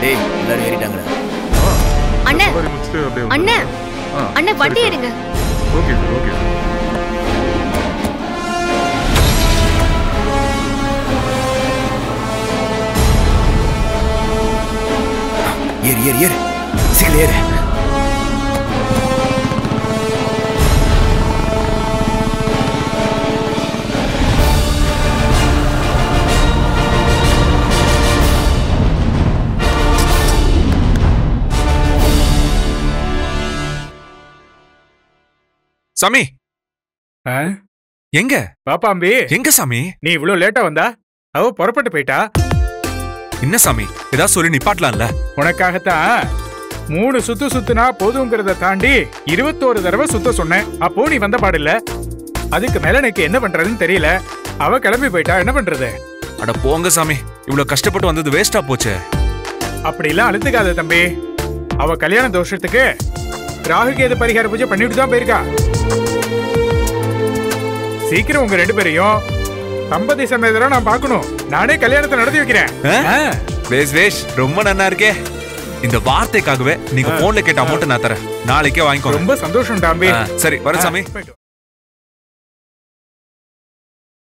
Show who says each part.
Speaker 1: டேய் எல்லாரும் ஏறிட்டாங்கடா.
Speaker 2: அண்ணே அண்ணே அண்ணே வண்டி எடுங்க.
Speaker 3: Okay sir okay sir.
Speaker 1: ஏறு ஏறு ஏறு சீக்கிரம் ஏறு.
Speaker 4: சாமி எங்க
Speaker 5: பாப்பாம்பி
Speaker 4: எங்க சாமி?
Speaker 5: நீ இவ்வளவு லேட்டா வந்தா அவ புறப்பட்டு போயிட்டா.
Speaker 4: என்ன சாமி ஏதாவது சொல்லி நிப்பாட்டலாம்ல?
Speaker 5: உனக்காகத்தான் 3 சுத்து சுத்துனா போதுங்கிறத தாண்டி 21 தடவை சுத்த சொன்னேன். அப்போ நீ வந்த பாடில்ல. அதுக்கு மேல எனக்கு என்ன பண்றதுன்னு தெரியல. அவ கிளம்பி போயிட்டா, என்ன பண்றது?
Speaker 4: அட போங்க சாமி, இவ்வளவு கஷ்டப்பட்டு வந்தது வேஸ்டா போச்சு.
Speaker 5: அப்படிலாம் அழுத்துக்காத தம்பி. அவ கல்யாண தோஷத்துக்கு ராகுகேது பரிகார பூஜை பண்ணிட்டு தான் போயிருக்கா. சீக்கிரம் உங்க 2 பேரையும் தம்பதி சமேதரா நான் பார்க்கணும். நானே கல்யாணத்தை நடத்தி வைக்கிறேன்.
Speaker 4: வேஸ் வேஸ் ரொம்ப நல்லா இருக்கே. இந்த வார்த்தைக்காகவே நீங்க போன்ல கேட்ட அமௌண்ட் நான் தரேன். நாளைக்கே வாங்கிக்கோ.
Speaker 5: ரொம்ப சந்தோஷம் தம்பி.
Speaker 4: சரி வர சாமி.